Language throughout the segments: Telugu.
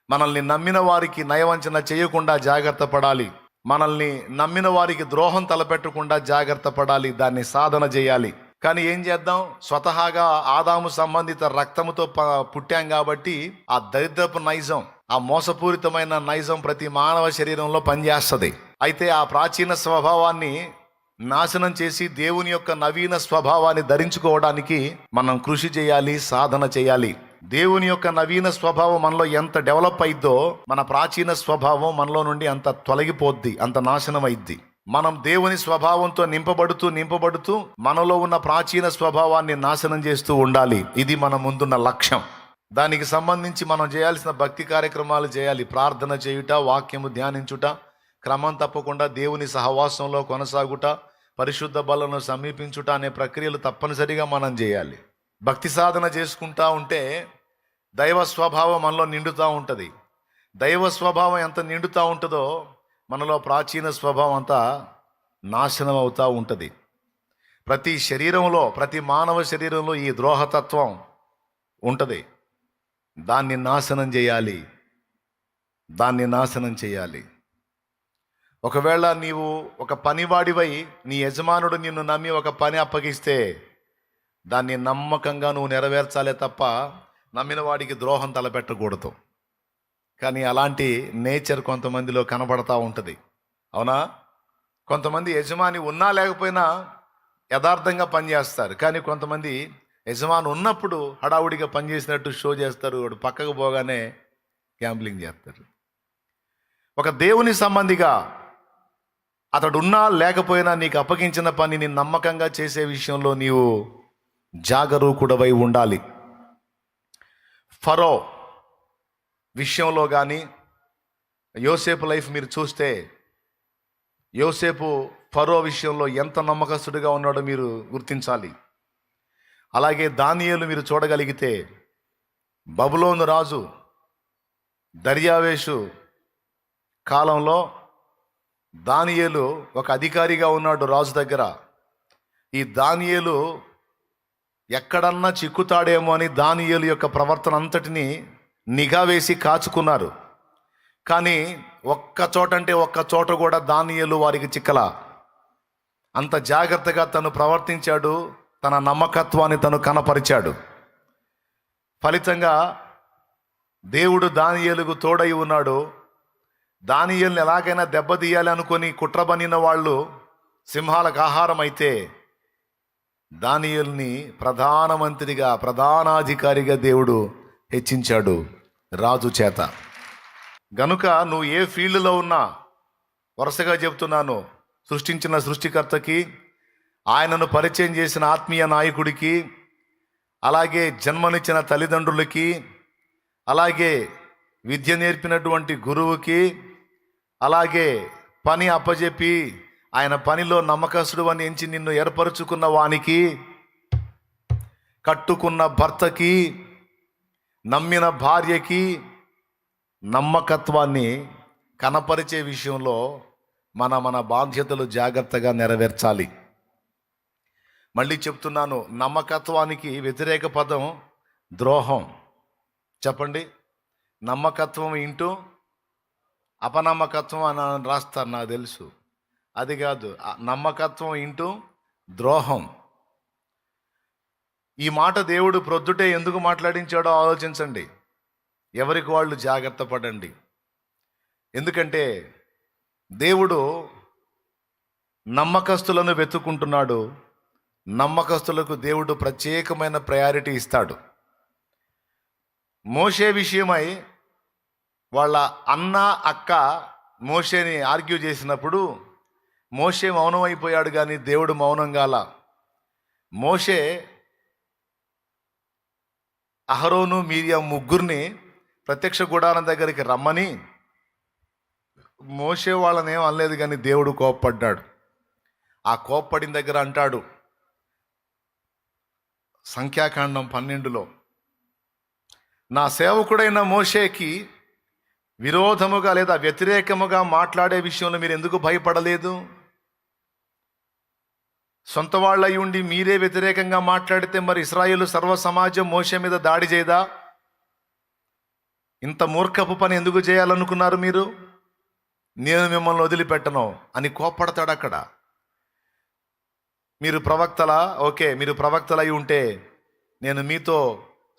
మనల్ని నమ్మిన వారికి నయవంచన చేయకుండా జాగ్రత్త పడాలి. మనల్ని నమ్మిన వారికి ద్రోహం తలపెట్టకుండా జాగ్రత్త పడాలి. దాన్ని సాధన చేయాలి. కానీ ఏం చేద్దాం, స్వతహాగా ఆదాము సంబంధిత రక్తముతో పుట్టాం కాబట్టి ఆ దరిద్రపు నైజం, ఆ మోసపూరితమైన నైజం ప్రతి మానవ శరీరంలో పనిచేస్తుంది. అయితే ఆ ప్రాచీన స్వభావాన్ని నాశనం చేసి దేవుని యొక్క నవీన స్వభావాన్ని ధరించుకోవడానికి మనం కృషి చేయాలి, సాధన చేయాలి. దేవుని యొక్క నవీన స్వభావం మనలో ఎంత డెవలప్ అయిద్దో మన ప్రాచీన స్వభావం మనలో నుండి అంత తొలగిపోద్ది, అంత నాశనం అయిద్ది. మనం దేవుని స్వభావంతో నింపబడుతూ మనలో ఉన్న ప్రాచీన స్వభావాన్ని నాశనం చేస్తూ ఉండాలి. ఇది మన ముందున్న లక్ష్యం. దానికి సంబంధించి మనం చేయాల్సిన భక్తి కార్యక్రమాలు చేయాలి. ప్రార్థన చేయుట, వాక్యము ధ్యానించుట, క్రమం తప్పకుండా దేవుని సహవాసంలో కొనసాగుట, పరిశుద్ధ బలను సమీపించుట అనే ప్రక్రియలు తప్పనిసరిగా మనం చేయాలి. భక్తి సాధన చేసుకుంటా ఉంటే దైవ స్వభావం మనలో నిండుతూ ఉంటుంది. దైవ స్వభావం ఎంత నిండుతూ ఉంటుందో మనలో ప్రాచీన స్వభావం అంతా నాశనం అవుతూ ఉంటుంది. ప్రతి మానవ శరీరంలో ఈ ద్రోహతత్వం ఉంటుంది. దాన్ని నాశనం చేయాలి. ఒకవేళ నీవు ఒక పనివాడివై నీ యజమానుడు నిన్ను నమ్మి ఒక పని అప్పగిస్తే దాన్ని నమ్మకంగా నువ్వు నెరవేర్చాలే తప్ప నమ్మిన వాడికి ద్రోహం తలపెట్టకూడదు. కానీ అలాంటి నేచర్ కొంతమందిలో కనబడతా ఉంటుంది. అవునా? కొంతమంది యజమాని ఉన్నా లేకపోయినా యథార్థంగా పనిచేస్తారు. కానీ కొంతమంది యజమాని ఉన్నప్పుడు హడావుడిగా పనిచేసినట్టు షో చేస్తారు. వాడు పక్కకు పోగానే గ్యాంబ్లింగ్ చేస్తారు. ఒక దేవుని సంబంధిగా అతడు ఉన్నా లేకపోయినా నీకు అప్పగించిన పనిని నమ్మకంగా చేసే విషయంలో నీవు జాగరూకుడవై ఉండాలి. ఫరో విషయంలో కానీ యోసేపు లైఫ్ మీరు చూస్తే, యోసేపు ఫరో విషయంలో ఎంత నమ్మకస్తుడిగా ఉన్నాడో మీరు గుర్తించాలి. అలాగే దానియేలు మీరు చూడగలిగితే, బబులోను రాజు దర్యావేషు కాలంలో దానియేలు ఒక అధికారిగా ఉన్నాడు రాజు దగ్గర. ఈ దానియేలు ఎక్కడన్నా చిక్కుతాడేమో అని దానియేలు యొక్క ప్రవర్తన అంతటిని నిఘా వేసి కాచుకున్నారు. కానీ ఒక్క చోట కూడా దానియేలు వారికి చిక్కల. అంత జాగ్రత్తగా తను ప్రవర్తించాడు, తన నమ్మకత్వాన్ని తను కనపరిచాడు. ఫలితంగా దేవుడు దానియేలుకు తోడై ఉన్నాడు. దానియేలుని ఎలాగైనా దెబ్బతీయాలి అనుకొని కుట్రబనిన వాళ్ళు సింహాలకు ఆహారం అయితే దానియేలుని ప్రధానాధికారిగా దేవుడు హెచ్చించాడు రాజు చేత. గనుక నువ్వు ఏ ఫీల్డ్లో ఉన్నా, వరుసగా చెప్తున్నాను, సృష్టించిన సృష్టికర్తకి, ఆయనను పరిచయం చేసిన ఆత్మీయ నాయకుడికి, అలాగే జన్మనిచ్చిన తల్లిదండ్రులకి, అలాగే విద్య నేర్పినటువంటి గురువుకి, అలాగే పని అప్పజెప్పి ఆయన పనిలో నమ్మకస్తుడు అని ఎంచి నిన్ను ఏర్పరచుకున్న వానికి, కట్టుకున్న భర్తకి, నమ్మిన భార్యకి నమ్మకత్వాన్ని కనపరిచే విషయంలో మన బాధ్యతలు జాగ్రత్తగా నెరవేర్చాలి. మళ్ళీ చెప్తున్నాను, నమ్మకత్వానికి వ్యతిరేక పదం ద్రోహం. చెప్పండి. నమ్మకత్వం ఇంటూ అపనమ్మకత్వం అని రాస్తారు, నాకు తెలుసు. అది కాదు, నమ్మకత్వం ఇంటూ ద్రోహం. ఈ మాట దేవుడు ప్రొద్దుటే ఎందుకు మాట్లాడించాడో ఆలోచించండి. ఎవరికి వాళ్ళు జాగ్రత్త పడండి. ఎందుకంటే దేవుడు నమ్మకస్తులను వెతుక్కుంటున్నాడు. నమ్మకస్తులకు దేవుడు ప్రత్యేకమైన ప్రయారిటీ ఇస్తాడు. మోషే విషయమై వాళ్ళ అన్న అక్క మోషేని ఆర్గ్యూ చేసినప్పుడు మోషే మౌనం అయిపోయాడు, కానీ దేవుడు మౌనం గాల. మోషే అహరోను మిర్యాం ముగ్గురిని ప్రత్యక్ష గుడారం దగ్గరికి రమ్మని మోషే వాళ్ళని ఏం అనలేదు, కానీ దేవుడు కోప్పడ్డాడు. ఆ కోప్పడిన దగ్గర అంటాడు సంఖ్యాకాండం 12లో, నా సేవకుడైన మోషేకి విరోధముగా లేదా వ్యతిరేకముగా మాట్లాడే విషయంలో మీరు ఎందుకు భయపడలేదు? సొంత వాళ్ళై ఉండి మీరే వ్యతిరేకంగా మాట్లాడితే మరి ఇశ్రాయేలు సర్వ సమాజం మోషే మీద దాడి చేయదా? ఇంత మూర్ఖపు పని ఎందుకు చేయాలనుకున్నారు మీరు? నేను మిమ్మల్ని వదిలిపెట్టను అని కోప్పడతాడు అక్కడ. మీరు ప్రవక్తలా? ఓకే, మీరు ప్రవక్తలై ఉంటే నేను మీతో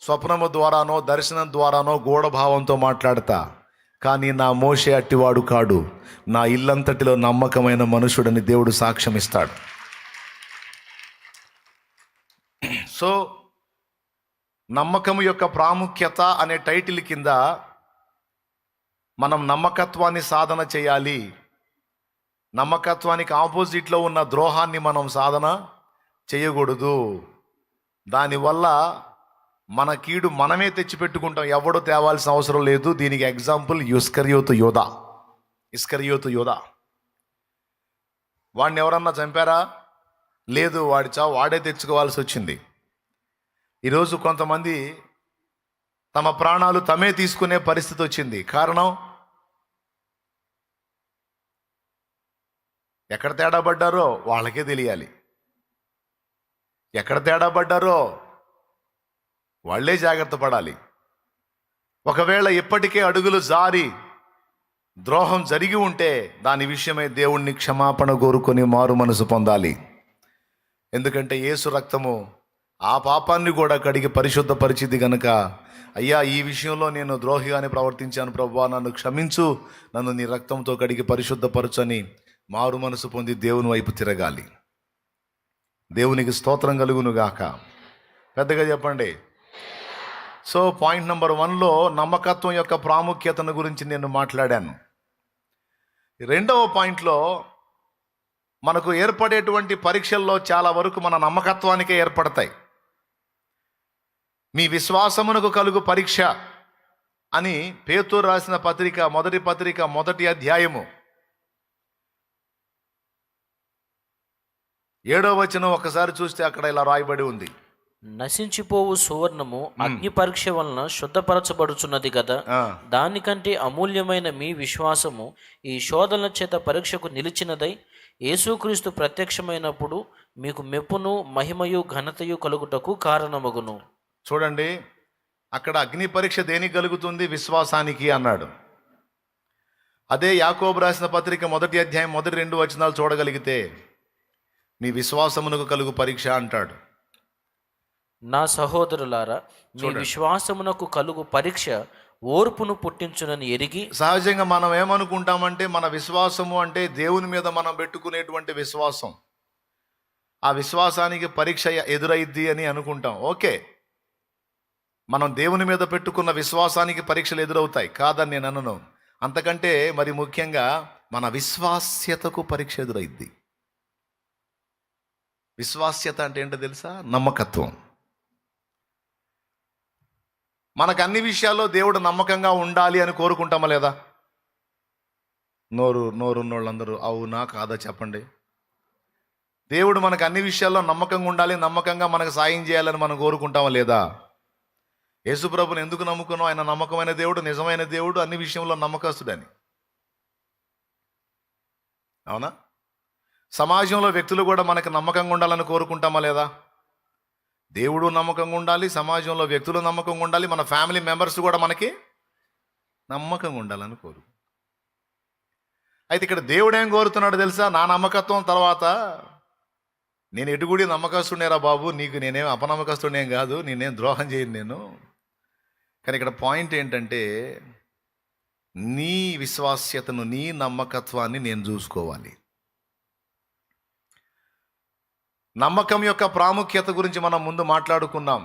స్వప్నము ద్వారానో దర్శనం ద్వారానో గూఢభావంతో మాట్లాడతా. కానీ నా మోషే అట్టివాడు కాడు, నా ఇల్లంతటిలో నమ్మకమైన మనుషుడని దేవుడు సాక్ష్యం ఇస్తాడు. సో నమ్మకము యొక్క ప్రాముఖ్యత అనే టైటిల్ కింద మనం నమ్మకత్వాన్ని సాధన చేయాలి. నమ్మకత్వానికి ఆపోజిట్లో ఉన్న ద్రోహాన్ని మనం సాధన చేయకూడదు. దానివల్ల మన కీడు మనమే తెచ్చిపెట్టుకుంటాం, ఎవడో తేవాల్సిన అవసరం లేదు. దీనికి ఎగ్జాంపుల్ ఇస్కరియోతు యోధ. వాడిని ఎవరన్నా చంపారా? లేదు, వాడి చావు వాడే తెచ్చుకోవాల్సి వచ్చింది. ఈరోజు కొంతమంది తమ ప్రాణాలు తమే తీసుకునే పరిస్థితి వచ్చింది. కారణం, ఎక్కడ తేడా పడ్డారో వాళ్ళకే తెలియాలి. ఎక్కడ తేడా పడ్డారో వాళ్ళే జాగ్రత్త పడాలి. ఒకవేళ ఇప్పటికే అడుగులు జారి ద్రోహం జరిగి ఉంటే దాని విషయమై దేవుణ్ణి క్షమాపణ కోరుకొని మారు మనసు పొందాలి. ఎందుకంటే యేసు రక్తము ఆ పాపాన్ని కూడా కడిగి పరిశుద్ధపరిచింది గనుక, అయ్యా ఈ విషయంలో నేను ద్రోహిగానే ప్రవర్తించాను ప్రభువా, నన్ను క్షమించు, నన్ను నీ రక్తంతో కడిగి పరిశుద్ధపరచని మారు మనసు పొంది దేవుని వైపు తిరగాలి. దేవునికి స్తోత్రం కలుగును గాక. పెద్దగా చెప్పండి. సో పాయింట్ నెంబర్ 1లో నమ్మకత్వం యొక్క ప్రాముఖ్యతను గురించి నేను మాట్లాడాను. రెండవ పాయింట్లో మనకు ఏర్పడేటువంటి పరీక్షల్లో చాలా వరకు మన నమ్మకత్వానికే ఏర్పడతాయి. మీ విశ్వాసమునకు కలుగు పరీక్ష అని పేతురు రాసిన మొదటి పత్రిక 1వ అధ్యాయము 7వ వచనం ఒకసారి చూస్తే అక్కడ ఇలా రాయబడి ఉంది, నశించిపోవు సువర్ణము అగ్ని పరీక్ష వలన శుద్ధపరచబడుచున్నది కదా, దానికంటే అమూల్యమైన మీ విశ్వాసము ఈ శోధనల చేత పరీక్షకు నిలిచినదై యేసుక్రీస్తు ప్రత్యక్షమైనప్పుడు మీకు మెప్పును మహిమయు ఘనతయు కలుగుటకు కారణమగును. చూడండి, అక్కడ అగ్ని పరీక్ష దేనికి కలుగుతుంది? విశ్వాసానికి అన్నాడు. అదే యాకోబు రాసిన పత్రిక 1వ అధ్యాయం 1-2 వచనాలు చూడగలిగితే మీ విశ్వాసమునకు కలుగు పరీక్ష అంటాడు. నా సహోదరులారా, మీ విశ్వాసమునకు కలుగు పరీక్ష ఓర్పును పుట్టించునని ఎరిగి. సహజంగా మనం ఏమనుకుంటామంటే మన విశ్వాసము అంటే దేవుని మీద మనం పెట్టుకునేటువంటి విశ్వాసం, ఆ విశ్వాసానికి పరీక్ష ఎదురైద్ది అని అనుకుంటాం. ఓకే, మనం దేవుని మీద పెట్టుకున్న విశ్వాసానికి పరీక్షలు ఎదురవుతాయి, కాదని నేను అనను. అంతకంటే మరి ముఖ్యంగా మన విశ్వాస్యతకు పరీక్ష ఎదురైద్ది. విశ్వాస్యత అంటే ఏంటో తెలుసా? నమ్మకత్వం. మనకు అన్ని విషయాల్లో దేవుడు నమ్మకంగా ఉండాలి అని కోరుకుంటామా లేదా? నోరున్న వాళ్ళందరూ అవునా కాదా చెప్పండి. దేవుడు మనకు అన్ని విషయాల్లో నమ్మకంగా ఉండాలి, నమ్మకంగా మనకు సాయం చేయాలని మనం కోరుకుంటామా లేదా? యేసుప్రభుని ఎందుకు నమ్ముకున్నాం? ఆయన నమ్మకమైన దేవుడు, నిజమైన దేవుడు, అన్ని విషయంలో నమ్మకస్తుడని. అవునా? సమాజంలో వ్యక్తులు కూడా మనకు నమ్మకంగా ఉండాలని కోరుకుంటామా లేదా? దేవుడు నమ్మకంగా ఉండాలి, సమాజంలో వ్యక్తులు నమ్మకంగా ఉండాలి, మన ఫ్యామిలీ మెంబర్స్ కూడా మనకి నమ్మకంగా ఉండాలని కోరు. అయితే ఇక్కడ దేవుడు ఏం కోరుతున్నాడు తెలుసా? నా నమ్మకత్వం తర్వాత నేను ఎటుగుడి నమ్మకస్తుడేరా బాబు, నీకు నేనేం అపనమ్మకస్తుడేం కాదు, నేనేం ద్రోహం చేయను నేను. కానీ ఇక్కడ పాయింట్ ఏంటంటే నీ విశ్వాస్యతను, నీ నమ్మకత్వాన్ని నేను చూసుకోవాలి. నమ్మకం యొక్క ప్రాముఖ్యత గురించి మనం ముందు మాట్లాడుకున్నాం.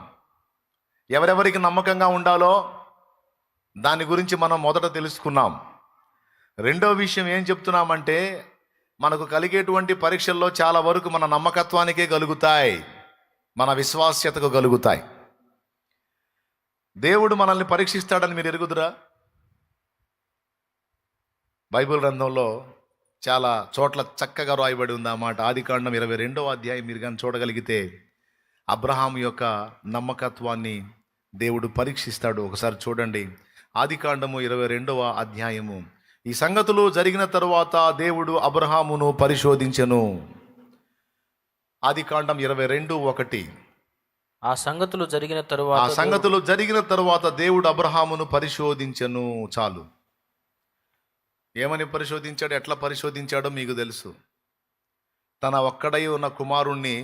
ఎవరెవరికి నమ్మకంగా ఉండాలో దాని గురించి మనం మొదట తెలుసుకున్నాం. రెండో విషయం ఏం చెప్తున్నామంటే మనకు కలిగేటువంటి పరీక్షల్లో చాలా వరకు మన నమ్మకత్వానికే కలుగుతాయి, మన విశ్వాస్యతకు కలుగుతాయి. దేవుడు మనల్ని పరీక్షిస్తాడని మీరు ఎరుగుదురా? బైబిల్ గ్రంథంలో చాలా చోట్ల చక్కగా రాయబడి ఉంది ఆ మాట. ఆదికాండం 22వ అధ్యాయం మీరు కానీ చూడగలిగితే అబ్రహాం యొక్క నమ్మకత్వాన్ని దేవుడు పరీక్షిస్తాడు. ఒకసారి చూడండి, ఆదికాండము 22వ అధ్యాయము. ఈ సంగతులు జరిగిన తరువాత దేవుడు అబ్రహామును పరిశోధించెను. ఆదికాండం 22:1. ఆ సంగతులు జరిగిన ఆ తరువాత సంగతులు జరిగిన తరువాత దేవుడు అబ్రహామును పరిశోధించెను. చాలు. ఏమని పరిశోధించాడు, ఎట్లా పరిశోధించాడో మీకు తెలుసు. తన ఒక్కడై ఉన్న కుమారుణ్ణి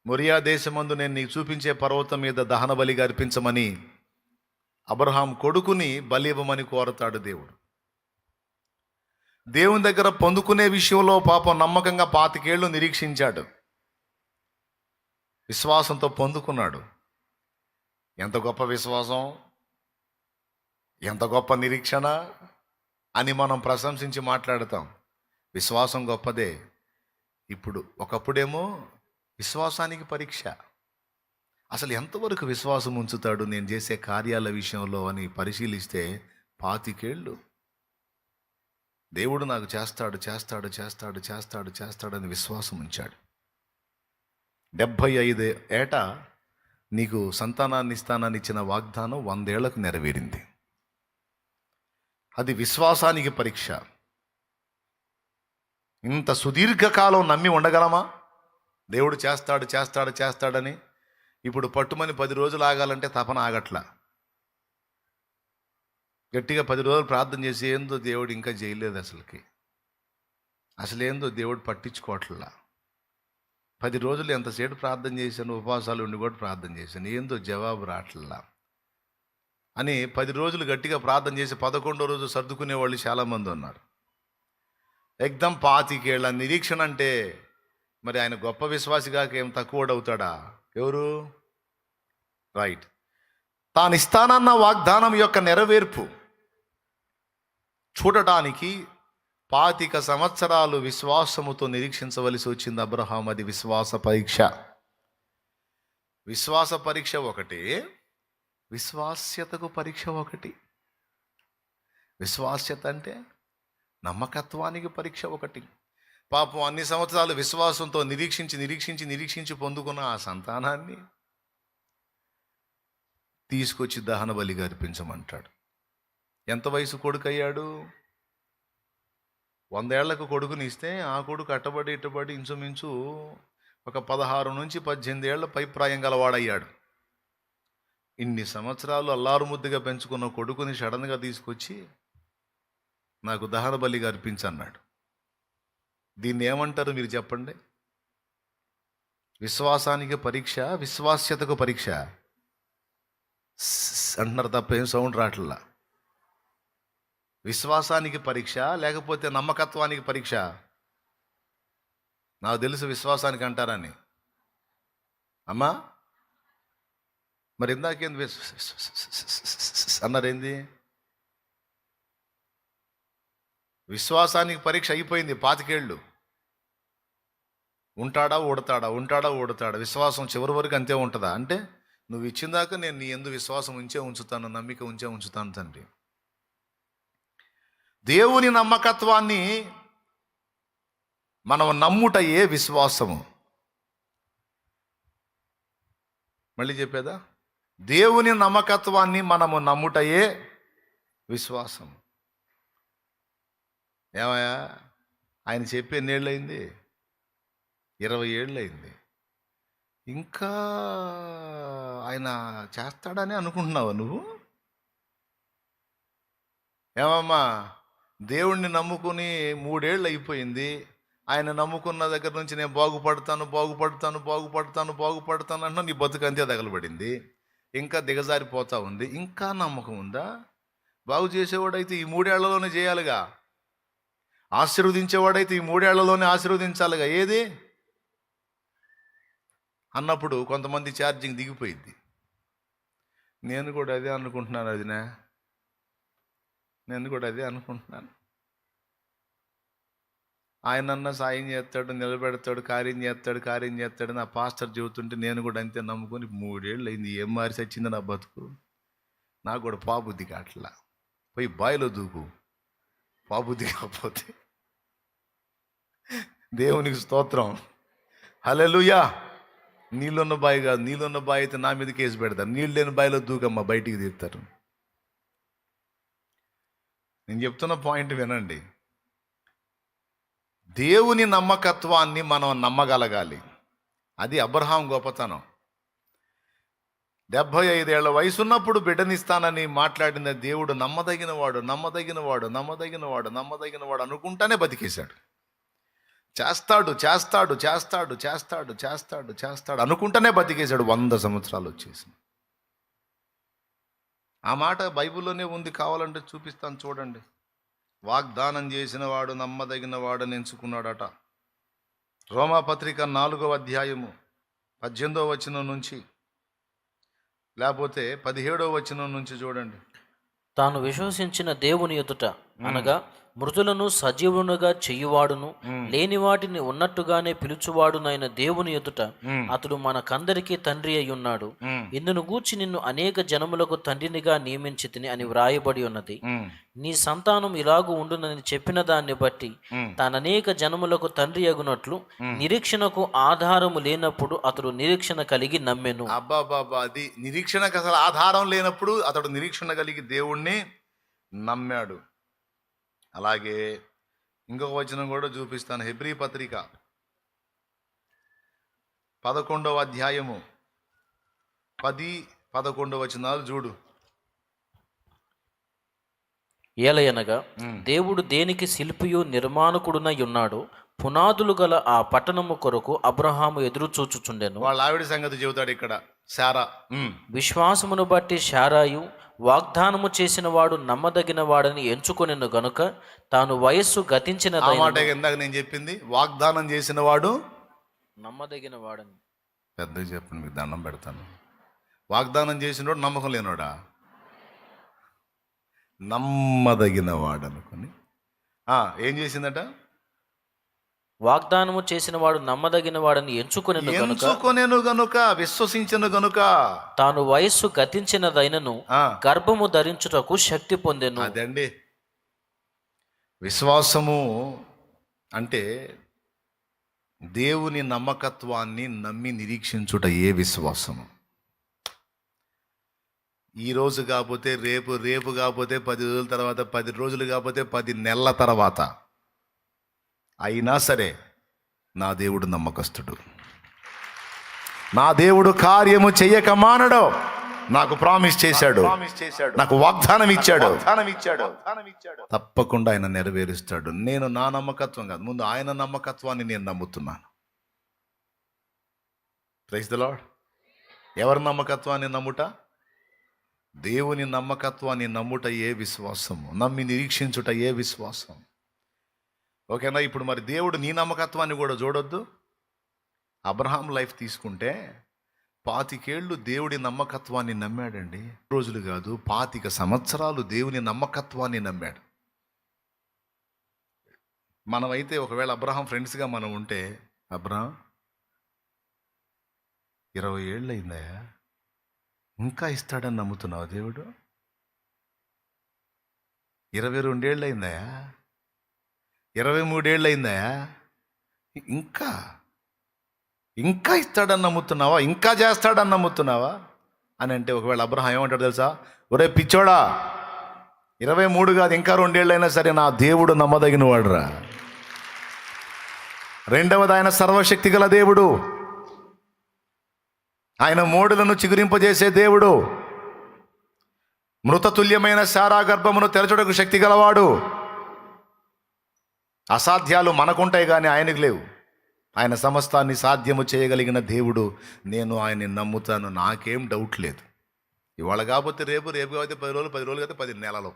మొరియా దేశమందు నేను నీకు చూపించే పర్వతం మీద దహన బలిగా అర్పించమని అబ్రహాం కొడుకుని బలి ఇవ్వమని కోరతాడు దేవుడు. దేవుని దగ్గర పొందుకునే విషయంలో పాపం నమ్మకంగా 25 ఏళ్ళు నిరీక్షించాడు. విశ్వాసంతో పొందుకున్నాడు. ఎంత గొప్ప విశ్వాసం, ఎంత గొప్ప నిరీక్షణ అని మనం ప్రశంసించి మాట్లాడతాం. విశ్వాసం గొప్పదే. ఇప్పుడు ఒకప్పుడేమో విశ్వాసానికి పరీక్ష. అసలు ఎంతవరకు విశ్వాసం ఉంచుతాడు నేను చేసే కార్యాల విషయంలో అని పరిశీలిస్తే 25 ఏళ్ళు దేవుడు నాకు చేస్తాడు చేస్తాడు చేస్తాడు చేస్తాడు చేస్తాడని విశ్వాసం ఉంచాడు. 75 ఏట నీకు సంతానాన్ని ఇస్తానని ఇచ్చిన వాగ్దానం 100 ఏళ్లకు నెరవేరింది. అది విశ్వాసానికి పరీక్ష. ఇంత సుదీర్ఘకాలం నమ్మి ఉండగలమా? దేవుడు చేస్తాడు చేస్తాడు చేస్తాడని. ఇప్పుడు పట్టుమని 10 రోజులు ఆగాలంటే తపన ఆగట్లా. గట్టిగా 10 రోజులు ప్రార్థన చేసి ఏందో దేవుడు ఇంకా చేయలేదు, అసలేందో దేవుడు పట్టించుకోవట్లా. 10 రోజులు ఎంతసేపు ప్రార్థన చేశాను, ఉపవాసాలు ఉండి కూడా ప్రార్థన చేశాను, ఏందో జవాబు రావట్లా అని 10 రోజులు గట్టిగా ప్రార్థన చేసి 11వ రోజు సర్దుకునే వాళ్ళు చాలామంది ఉన్నారు. ఎగ్దం 25 ఏళ్ళ నిరీక్షణ అంటే మరి ఆయన గొప్ప విశ్వాసిగాక ఏం తక్కువడవుతాడా? ఎవరు? రైట్. తాను ఇస్తానన్న వాగ్దానం యొక్క నెరవేర్పు చూడటానికి 25 సంవత్సరాలు విశ్వాసముతో నిరీక్షించవలసి వచ్చింది అబ్రహాం. అది విశ్వాస పరీక్ష. విశ్వాస పరీక్ష ఒకటి, విశ్వాస్యతకు పరీక్ష ఒకటి. విశ్వాస్యత అంటే నమ్మకత్వానికి పరీక్ష ఒకటి. పాపం అన్ని సంవత్సరాలు విశ్వాసంతో నిరీక్షించి నిరీక్షించి నిరీక్షించి పొందుకున్న ఆ సంతానాన్ని తీసుకొచ్చి దహన బలిగా అర్పించమంటాడు. ఎంత వయసు కొడుకు అయ్యాడు? 100 ఏళ్లకు కొడుకుని ఇస్తే ఆ కొడుకు అట్టబడి ఇట్టబడి ఇంచుమించు ఒక 16 నుంచి 18 ఏళ్ల పైప్రాయం గలవాడయ్యాడు. ఇన్ని సంవత్సరాలు అల్లారు ముద్దుగా పెంచుకున్న కొడుకుని సడన్గా తీసుకొచ్చి నాకు దహన బలిగా అర్పించన్నాడు. దీన్ని ఏమంటారు మీరు చెప్పండి? విశ్వాసానికి పరీక్ష, విశ్వాస్యతకు పరీక్ష అంటున్నారు తప్ప ఏం సౌండ్ రావట్లా. విశ్వాసానికి పరీక్ష లేకపోతే నమ్మకత్వానికి పరీక్ష? నాకు తెలుసు విశ్వాసానికి అంటారని. అమ్మా మరి ఇందాకేంది అన్నారేంది? విశ్వాసానికి పరీక్ష అయిపోయింది. 25 ఏళ్ళు ఉంటాడా ఊడతాడా, ఉంటాడా ఊడతాడా? విశ్వాసం చివరి వరకు అంతే ఉంటుందా? అంటే నువ్వు ఇచ్చిందాక నేను నీ యందు విశ్వాసం ఉంచే ఉంచుతాను, నమ్మిక ఉంచే ఉంచుతాను తండ్రి. దేవుని నమ్మకత్వాన్ని మనం నమ్ముటయే విశ్వాసము. మళ్ళీ చెప్పేదా? దేవుని నమ్మకత్వాన్ని మనము నమ్ముటయే విశ్వాసం. ఏమయ్యా ఆయన చెప్పి ఎన్నేళ్ళు అయింది? 20 ఏళ్ళు అయింది. ఇంకా ఆయన చేస్తాడని అనుకుంటున్నావా నువ్వు? ఏమమ్మా దేవుణ్ణి నమ్ముకుని 3 ఏళ్ళు అయిపోయింది. ఆయన నమ్ముకున్న దగ్గర నుంచి నేను బాగుపడతాను బాగుపడతాను బాగుపడతాను బాగుపడతాను అన్నా నీ బతుకు అంతే తగలబడింది. ఇంకా దిగజారిపోతా ఉంది. ఇంకా నమ్మకం ఉందా? బాగు చేసేవాడైతే ఈ 3 ఏళ్లలోనే చేయాలిగా. ఆశీర్వదించేవాడైతే ఈ 3 ఏళ్లలోనే ఆశీర్వదించాలిగా. ఏది అన్నప్పుడు కొంతమంది ఛార్జింగ్ దిగిపోయింది. నేను కూడా అదే అనుకుంటున్నాను వదినా, నేను కూడా అదే అనుకుంటున్నాను. ఆయనన్నా సాయం చేస్తాడు, నిలబెడతాడు, కార్యం చేస్తాడు నా పాస్టర్ చెబుతుంటే నేను కూడా అంతే నమ్ముకొని 3 ఏళ్ళు అయింది. ఏం మారిసి వచ్చింది నా బతుకు? నాకు కూడా పాబుద్ధి కావట్లా. పోయి బాయిలో దూకు, పాబుద్ధి కాకపోతే. దేవునికి స్తోత్రం, హల్లెలూయా. నీళ్ళున్న బావి కాదు, నీళ్ళున్న బావి అయితే నా మీద కేసు పెడతారు. నీళ్ళు లేని బావిలో దూకమ్మ, బయటికి తీస్తారు. నేను చెప్తున్న పాయింట్ వినండి. దేవుని నమ్మకత్వాన్ని మనం నమ్మగలగాలి. అది అబ్రహాం గొప్పతనం. 75 ఏళ్ల వయసున్నప్పుడు బిడ్డనిస్తానని మాట్లాడిన దేవుడు నమ్మదగినవాడు నమ్మదగినవాడు నమ్మదగినవాడు నమ్మదగినవాడు అనుకుంటానే బతికేశాడు. చేస్తాడు చేస్తాడు చేస్తాడు చేస్తాడు చేస్తాడు చేస్తాడు అనుకుంటానే బతికేశాడు. 100 సంవత్సరాలు వచ్చేసి. ఆ మాట బైబిల్లోనే ఉంది, కావాలంటే చూపిస్తాను చూడండి. వాగ్దానం చేసిన వాడు నమ్మదగిన వాడని ఎంచుకున్నాడట. రోమాపత్రిక 4వ అధ్యాయము 18వ వచనం నుంచి, లేకపోతే 17వ వచనం నుంచి చూడండి. తాను విశ్వసించిన దేవుని ఎదుట అనగా మృతులను సజీవునుగా చెయ్యువాడును లేని వాటిని ఉన్నట్టుగానే పిలుచువాడునైన దేవుని ఎదుట అతడు మనకందరికీ తండ్రి అయి ఉన్నాడు. ఇందును గూర్చి నిన్ను అనేక జనములకు తండ్రినిగా నియమించితిని అని వ్రాయబడి ఉన్నది. నీ సంతానం ఇలాగూ ఉండునని చెప్పిన దాన్ని బట్టి తాననేక జనములకు తండ్రి అగునట్లు నిరీక్షణకు ఆధారము లేనప్పుడు అతడు నిరీక్షణ కలిగి నమ్మెను. అబ్బాబాబా, అది నిరీక్షణకు అసలు ఆధారం లేనప్పుడు అతడు నిరీక్షణ కలిగి దేవుణ్ణి నమ్మాడు. అలాగే ఇంకొక వచనం కూడా చూపిస్తాను. హెబ్రీ పత్రిక 11వ అధ్యాయము 10-11 వచనాలు చూడు. ఏలయనగా దేవుడు దేనికి శిల్పియు నిర్మాణకుడునై ఉన్నాడు, పునాదులు గల ఆ పట్టణము కొరకు అబ్రహాము ఎదురు చూచుచుండెను. వాళ్ళ ఆవిడ సంగతి చెబుతాడు ఇక్కడ. శారా విశ్వాసమును బట్టి శారాయు వాగ్దానము చేసిన వాడు నమ్మదగిన వాడని ఎంచుకొనెను గనుక తాను వయస్సు గతించిన మాట ఇందాక నేను చెప్పింది. వాగ్దానం చేసిన వాడు నమ్మదగిన వాడని పెద్దగా చెప్పండి, మీకు దండం పెడతాను. వాగ్దానం చేసినోడు నమ్మకం లేనోడా? నమ్మదగిన వాడు అనుకుని ఏం చేసిందట? వాగ్దానము చేసిన వాడు నమ్మదగిన వాడని ఎంచుకొనెను గనుక విశ్వసించను గనుక తాను వయస్సు గతించినదైనను గర్భము ధరించుటకు శక్తి పొందెను. అదండి విశ్వాసము అంటే, దేవుని నమ్మకత్వాన్ని నమ్మి నిరీక్షించుట ఏ విశ్వాసము. ఈ రోజు కాకపోతే రేపు, రేపు కాకపోతే 10 రోజుల తర్వాత, 10 రోజులు కాకపోతే 10 నెలల తర్వాత అయినా సరే నా దేవుడు నమ్మకస్తుడు. నా దేవుడు కార్యము చెయ్యక మానడు. నాకు ప్రామిస్ చేశాడు, నాకు వాగ్దానం ఇచ్చాడు. తప్పకుండా ఆయన నెరవేరుస్తాడు. నేను నా నమ్మకత్వం కాదు, ముందు ఆయన నమ్మకత్వాన్ని నేను నమ్ముతున్నాను. Praise the Lord. ఎవరి నమ్మకత్వాన్ని నమ్ముట? దేవుని నమ్మకత్వాన్ని నమ్ముట ఏ విశ్వాసము, నమ్మి నిరీక్షించుట ఏ విశ్వాసం. ఓకేనా? ఇప్పుడు మరి దేవుడు నీ నమ్మకత్వాన్ని కూడా చూడొద్దు. అబ్రహాం లైఫ్ తీసుకుంటే 25 ఏళ్ళు దేవుడి నమ్మకత్వాన్ని నమ్మాడండి. రోజులు కాదు, 25 సంవత్సరాలు దేవుని నమ్మకత్వాన్ని నమ్మాడు. మనమైతే ఒకవేళ అబ్రహాం ఫ్రెండ్స్గా మనం ఉంటే, అబ్రహాం 20 ఏళ్ళు అయిందా, ఇంకా ఇస్తాడని నమ్ముతున్నావు దేవుడు? 22 ఏళ్ళు అయిందా, 23 ఏళ్ళు అయిందా, ఇంకా ఇస్తాడని నమ్ముతున్నావా, ఇంకా చేస్తాడని నమ్ముతున్నావా అని అంటే, ఒకవేళ అబ్రహాం ఏమంటాడు తెలుసా? ఒరే పిచ్చోడా, 23 కాదు ఇంకా 2 ఏళ్ళు అయినా సరే నా దేవుడు నమ్మదగిన వాడురా. రెండవది, ఆయన సర్వశక్తి గల దేవుడు. ఆయన మోడులను చిగురింపజేసే దేవుడు. మృతతుల్యమైన శారా గర్భమును తెరచుటకు శక్తి గలవాడు. అసాధ్యాలు మనకుంటాయి కానీ ఆయనకు లేవు. ఆయన సమస్తాన్ని సాధ్యము చేయగలిగిన దేవుడు. నేను ఆయన్ని నమ్ముతాను, నాకేం డౌట్ లేదు. ఇవాళ కాకపోతే రేపు, రేపు కాకపోతే 10 రోజులు, 10 రోజులు కాకపోతే 10 నెలలు,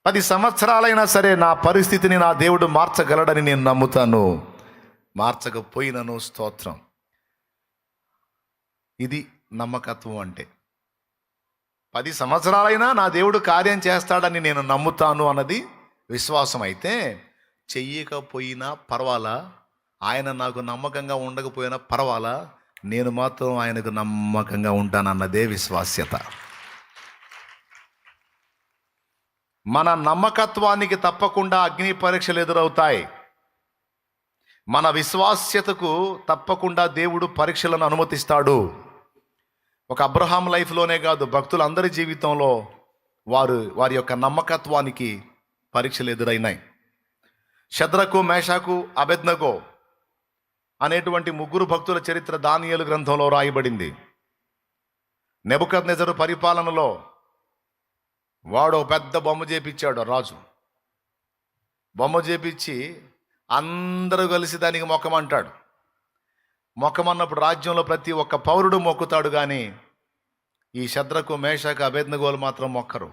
10 సంవత్సరాలైనా సరే నా పరిస్థితిని నా దేవుడు మార్చగలడని నేను నమ్ముతాను. మార్చకపోయినను స్తోత్రం. ఇది నమ్మకత్వం అంటే. 10 సంవత్సరాలైనా నా దేవుడు కార్యం చేస్తాడని నేను నమ్ముతాను అన్నది విశ్వాసం. అయితే చెయ్యకపోయినా పర్వాలా, ఆయన నాకు నమ్మకంగా ఉండకపోయినా పర్వాలా, నేను మాత్రం ఆయనకు నమ్మకంగా ఉంటానన్నదే విశ్వాస్యత. మన నమ్మకత్వానికి తప్పకుండా అగ్ని పరీక్షలు ఎదురవుతాయి. మన విశ్వాస్యతకు తప్పకుండా దేవుడు పరీక్షలను అనుమతిస్తాడు. ఒక అబ్రహాం లైఫ్లోనే కాదు, భక్తులందరి జీవితంలో వారి యొక్క నమ్మకత్వానికి పరీక్షలు ఎదురైనాయి. షద్రకు, మేషాకు, అబేద్నగో అనేటువంటి ముగ్గురు భక్తుల చరిత్ర దానియేలు గ్రంథంలో రాయబడింది. నెబుకద్నెజరు పరిపాలనలో వాడు ఒక పెద్ద బొమ్మ చేపించాడు రాజు. బొమ్మ చేపించి అందరూ కలిసి దానికి మొక్కమంటాడు. మొక్కమన్నప్పుడు రాజ్యంలో ప్రతి ఒక్క పౌరుడు మొక్కుతాడు, కానీ ఈ శద్రకు మేషకు అబేద్నెగోలు మాత్రం మొక్కరు.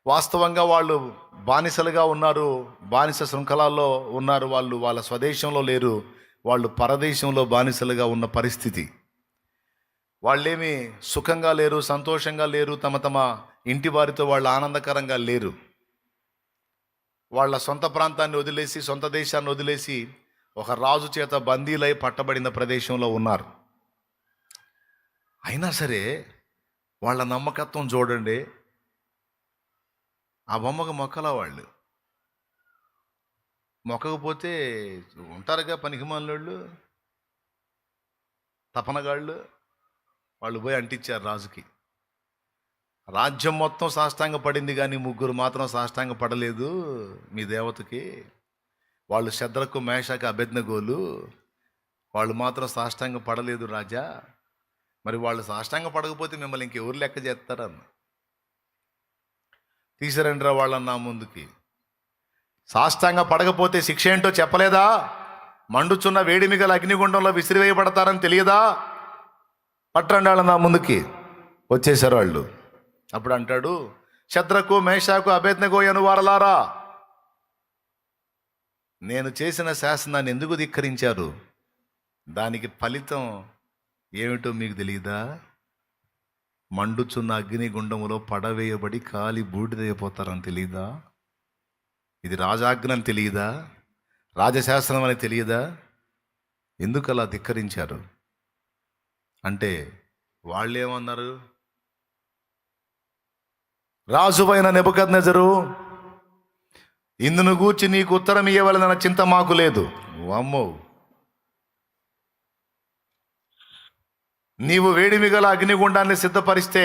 వాస్తవంగా వాళ్ళు బానిసలుగా ఉన్నారు, బానిస శృంఖలాల్లో ఉన్నారు. వాళ్ళు వాళ్ళ స్వదేశంలో లేరు, వాళ్ళు పరదేశంలో బానిసలుగా ఉన్న పరిస్థితి. వాళ్ళేమి సుఖంగా లేరు, సంతోషంగా లేరు, తమ తమ ఇంటి వారితో వాళ్ళు ఆనందకరంగా లేరు. వాళ్ళ సొంత ప్రాంతాన్ని వదిలేసి, సొంత దేశాన్ని వదిలేసి ఒక రాజు చేత బందీలై పట్టబడిన ప్రదేశంలో ఉన్నారు. అయినా సరే వాళ్ళ నమ్మకత్వం చూడండి. ఆ బొమ్మకు మొక్కలా వాళ్ళు మొక్కకపోతే ఉంటారుగా పనికిమాలినోళ్ళు, తపనగాళ్ళు. వాళ్ళు పోయి అంటించారు రాజుకి. రాజ్యం మొత్తం సాష్టాంగ పడింది, కానీ ముగ్గురు మాత్రం సాష్టాంగ పడలేదు మీ దేవతకి. వాళ్ళు శద్రకు మేషకు అబేద్నెగోలు, వాళ్ళు మాత్రం సాష్టాంగ పడలేదు రాజా. మరి వాళ్ళు సాష్టాంగ పడకపోతే మిమ్మల్ని ఇంకెవరు లెక్క చేస్తారన్న. తీసిరండిరా వాళ్ళని నా ముందుకి. సాష్టాంగ పడకపోతే శిక్ష ఏంటో చెప్పలేదా? మండుచున్న వేడిమి గల అగ్నిగుండంలో విసిరివేయబడతారని తెలియదా? పట్టండి వాళ్ళని నా ముందుకి. వచ్చేసారు వాళ్ళు. అప్పుడు అంటాడు, శద్రకు మేషకు అబేద్నెగో అను వారలారా, నేను చేసిన శాసనాన్ని ఎందుకు ధిక్కరించారు? దానికి ఫలితం ఏమిటో మీకు తెలియదా? మండుచున్న అగ్ని గుండములో పడవేయబడి కాలి బూడిదైపోతారని తెలియదా? ఇది రాజాజ్ఞ అని తెలియదా? రాజశాస్త్రం అని తెలియదా? ఎందుకు అలా ధిక్కరించారు అంటే వాళ్ళేమన్నారు? రాజువైన నెబుకద్నెజరు, ఇందును గూర్చి నీకు ఉత్తరం ఇయ్యవలెనన్న చింత మాకు లేదు. అమ్మో, నీవు వేడిమి గల అగ్నిగుండాన్ని సిద్ధపరిస్తే,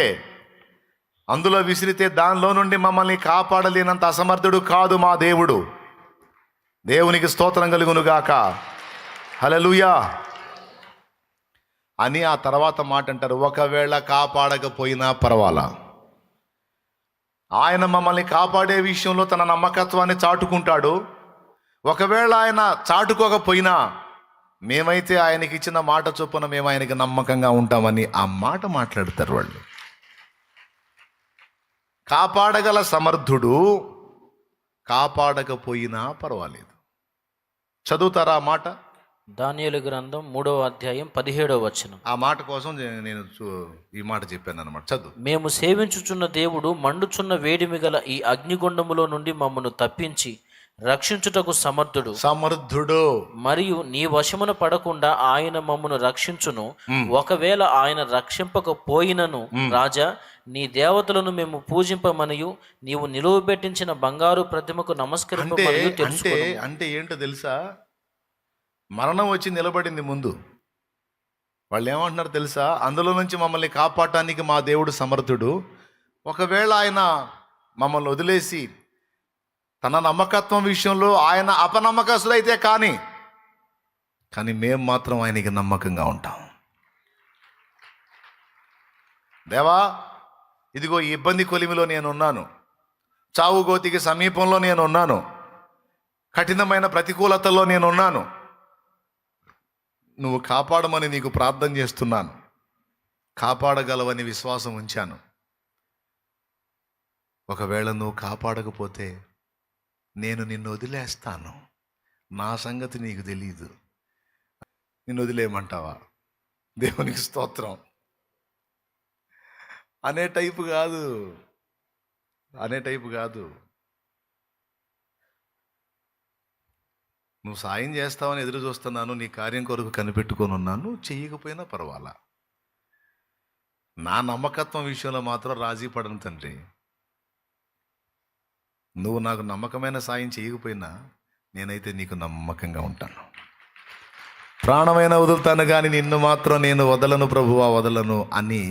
అందులో విసిరితే దానిలో నుండి మమ్మల్ని కాపాడలేనంత అసమర్థుడు కాదు మా దేవుడు. దేవునికి స్తోత్రం కలుగునుగాక. హల్లెలూయా అని ఆ తర్వాత మాట అంటారు, ఒకవేళ కాపాడకపోయినా పర్వాలా, ఆయన మమ్మల్ని కాపాడే విషయంలో తన నమ్మకత్వాన్ని చాటుకుంటాడు. ఒకవేళ ఆయన చాటుకోకపోయినా మేమైతే ఆయనకి ఇచ్చిన మాట చొప్పున మేము ఆయనకి నమ్మకంగా ఉంటామని ఆ మాట మాట్లాడతారు వాళ్ళు. కాపాడగల సమర్థుడు కాపాడకపోయినా పర్వాలేదు. చదువుతారా ఆ మాట? దానియేలు గ్రంథం 3వ అధ్యాయం 17వ వచనం. ఆ మాట కోసం నేను ఈ మాట చెప్పాను అన్నమాట. చదువు. మేము సేవించుచున్న దేవుడు మండుచున్న వేడిమి గల ఈ అగ్నిగుండములో నుండి మమ్మను తప్పించి రక్షించుటకు సమర్థుడు మరియు నీ వశమున పడకుండా ఆయన మమ్మను రక్షించును. ఒకవేళ ఆయన రక్షింపకపోయినను రాజా, నీ దేవతలను మేము పూజింపమనియు నీవు నిలువబెట్టించిన బంగారు ప్రతిమకు నమస్కరింపమనియు తెలుసుకొనుము. అంటే ఏంటో తెలుసా? మరణం వచ్చి నిలబడింది ముందు. వాళ్ళు ఏమంటున్నారు తెలుసా? అందులో నుంచి మమ్మల్ని కాపాడటానికి మా దేవుడు సమర్థుడు. ఒకవేళ ఆయన మమ్మల్ని వదిలేసి తన నమ్మకత్వం విషయంలో ఆయన అపనమ్మకస్తుడైతే కానీ మేము మాత్రం ఆయనకి నమ్మకంగా ఉంటాం. దేవా, ఇదిగో ఈ ఇబ్బంది కొలిమిలో నేనున్నాను, చావు గోతికి సమీపంలో నేనున్నాను, కఠినమైన ప్రతికూలతల్లో నేనున్నాను, నువ్వు కాపాడమని నీకు ప్రార్థన చేస్తున్నాను, కాపాడగలవని విశ్వాసం ఉంచాను. ఒకవేళ నువ్వు కాపాడకపోతే నేను నిన్ను వదిలేస్తాను, నా సంగతి నీకు తెలీదు. నిన్ను వదిలేయమంటావా? దేవునికి స్తోత్రం. అనే టైపు కాదు. నువ్వు సాయం చేస్తావని ఎదురు చూస్తున్నాను, నీ కార్యం కొరకు కనిపెట్టుకొని ఉన్నాను, నువ్వు చెయ్యకపోయినా పర్వాలా, నా నమ్మకత్వం విషయంలో మాత్రం రాజీ పడను తండ్రి. నువ్వు నాకు నమ్మకమైన సాయం చేయకపోయినా నేనైతే నీకు నమ్మకంగా ఉంటాను. ప్రాణమైన వదులుతాను కానీ నిన్ను మాత్రం నేను వదలను ప్రభువా, వదలను అని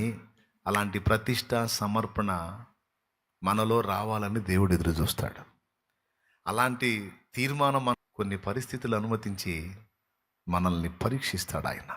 అలాంటి ప్రతిష్ట సమర్పణ మనలో రావాలని దేవుడు ఎదురు చూస్తాడు. అలాంటి తీర్మానం కొన్ని పరిస్థితులు అనుమతించి మనల్ని పరీక్షిస్తాడు ఆయన.